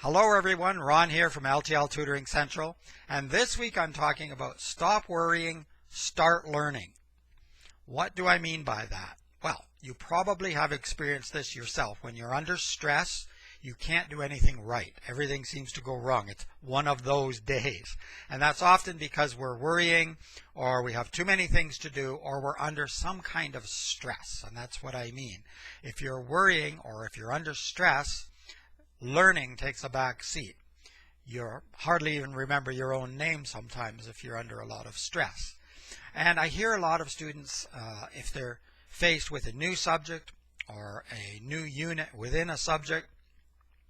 Hello everyone, Ron here from L.T.L. Tutoring Central, and this week I'm talking about stop worrying, start learning. What do I mean by that? Well, you probably have experienced this yourself. When you're under stress, you can't do anything right. Everything seems to go wrong. It's one of those days. And that's often because we're worrying, or we have too many things to do, or we're under some kind of stress. And that's what I mean. If you're worrying or if you're under stress, learning takes a back seat. You hardly even remember your own name sometimes if you're under a lot of stress. And I hear a lot of students, if they're faced with a new subject or a new unit within a subject,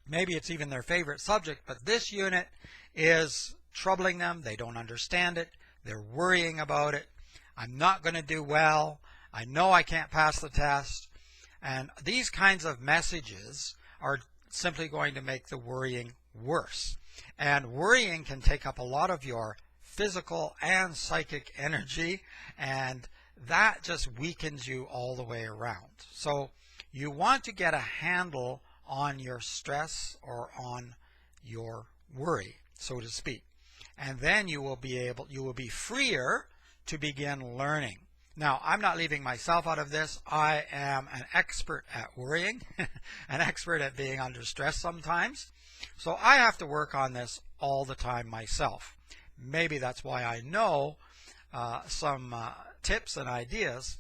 maybe it's even their favorite subject, but this unit is troubling them. They don't understand it. They're worrying about it. I'm not going to do well. I know I can't pass the test. And these kinds of messages are simply going to make the worrying worse. And worrying can take up a lot of your physical and psychic energy, and that just weakens you all the way around. So you want to get a handle on your stress or on your worry, so to speak. And then you will be freer to begin learning. Now, I'm not leaving myself out of this. I am an expert at worrying, an expert at being under stress sometimes. So I have to work on this all the time myself. Maybe that's why I know some tips and ideas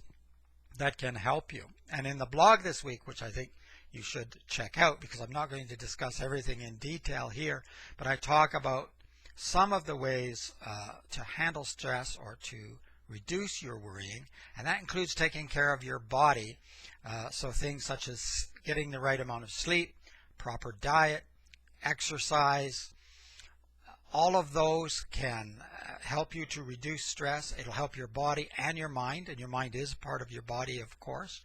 that can help you. And in the blog this week, which I think you should check out because I'm not going to discuss everything in detail here, but I talk about some of the ways to handle stress or to reduce your worrying, and that includes taking care of your body. So things such as getting the right amount of sleep, proper diet, exercise, all of those can help you to reduce stress. It'll help your body and your mind is part of your body, of course,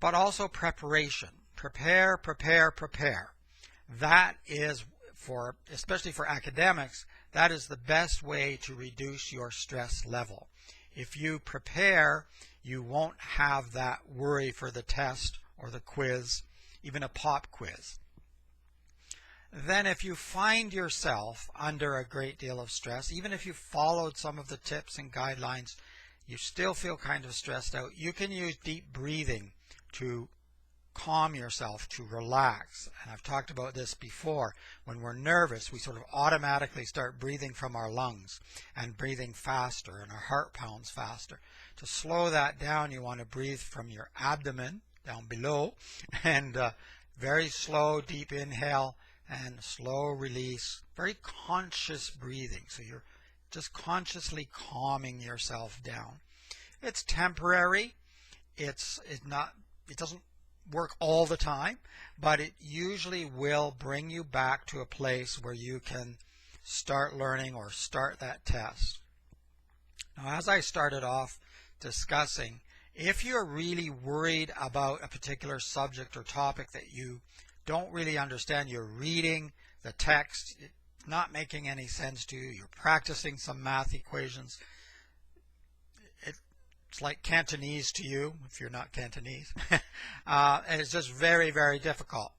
but also preparation. Prepare, prepare, prepare. That is, especially for academics, that is the best way to reduce your stress level. If you prepare, you won't have that worry for the test or the quiz, even a pop quiz. Then if you find yourself under a great deal of stress, even if you followed some of the tips and guidelines, you still feel kind of stressed out, you can use deep breathing to calm yourself, to relax. And I've talked about this before. When we're nervous, we sort of automatically start breathing from our lungs and breathing faster, and our heart pounds faster. To slow that down, you want to breathe from your abdomen down below, and very slow, deep inhale and slow release. Very conscious breathing. So you're just consciously calming yourself down. It's temporary. It doesn't work all the time, but it usually will bring you back to a place where you can start learning or start that test. Now, as I started off discussing, if you're really worried about a particular subject or topic that you don't really understand, you're reading the text, it's not making any sense to you, you're practicing some math equations, it's like Cantonese to you, if you're not Cantonese. And it's just very, very difficult.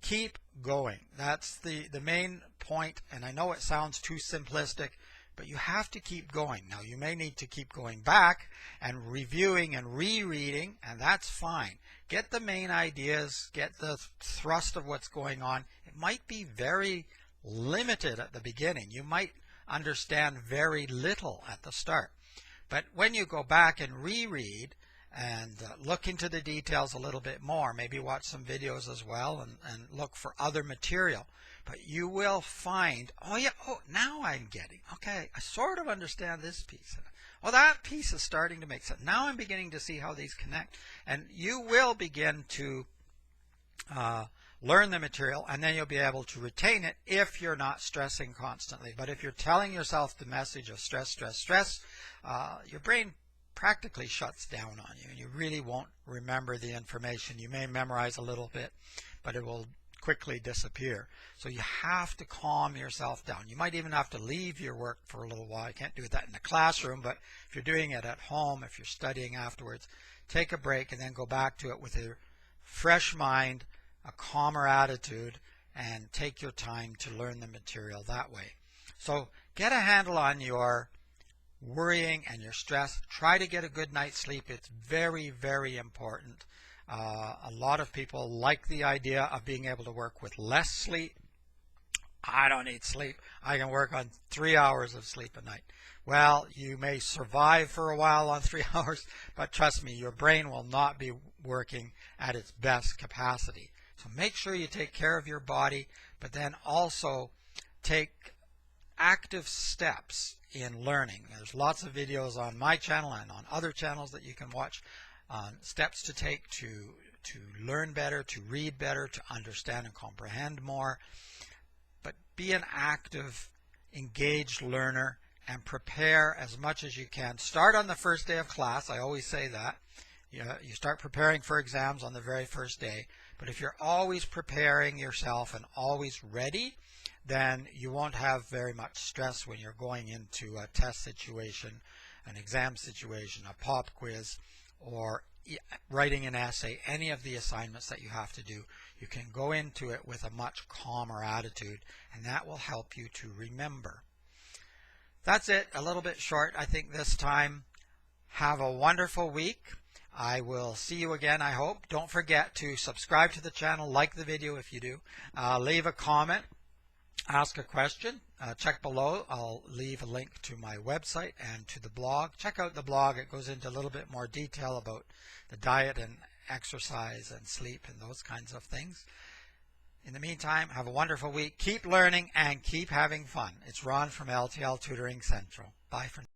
Keep going. That's the main point, and I know it sounds too simplistic, but you have to keep going. Now, you may need to keep going back and reviewing and rereading, and that's fine. Get the main ideas, get the thrust of what's going on. It might be very limited at the beginning. You might understand very little at the start. But when you go back and reread and look into the details a little bit more, maybe watch some videos as well and look for other material, but you will find, now I'm getting, okay, I sort of understand this piece. Oh, that piece is starting to make sense. Now I'm beginning to see how these connect. And you will begin to learn the material, and then you'll be able to retain it if you're not stressing constantly. But if you're telling yourself the message of stress, stress, stress, your brain practically shuts down on you, and you really won't remember the information. You may memorize a little bit, but it will quickly disappear. So you have to calm yourself down. You might even have to leave your work for a little while. You can't do that in the classroom, but if you're doing it at home, if you're studying afterwards, take a break and then go back to it with a fresh mind, a calmer attitude, and take your time to learn the material that way. So get a handle on your worrying and your stress. Try to get a good night's sleep. It's very, very important. A lot of people like the idea of being able to work with less sleep. I don't need sleep. I can work on 3 hours of sleep a night. Well, you may survive for a while on 3 hours, but trust me, your brain will not be working at its best capacity. So make sure you take care of your body, but then also take active steps in learning. There's lots of videos on my channel and on other channels that you can watch on steps to take to learn better, to read better, to understand and comprehend more. But be an active, engaged learner and prepare as much as you can. Start on the first day of class. I always say that. You start preparing for exams on the very first day. But if you're always preparing yourself and always ready, then you won't have very much stress when you're going into a test situation, an exam situation, a pop quiz, or writing an essay, any of the assignments that you have to do. You can go into it with a much calmer attitude, and that will help you to remember. That's it, a little bit short, I think, this time. Have a wonderful week. I will see you again, I hope. Don't forget to subscribe to the channel, like the video if you do, leave a comment, ask a question. Check below. I'll leave a link to my website and to the blog. Check out the blog. It goes into a little bit more detail about the diet and exercise and sleep and those kinds of things. In the meantime, have a wonderful week. Keep learning and keep having fun. It's Ron from L.T.L Tutoring Central. Bye for now.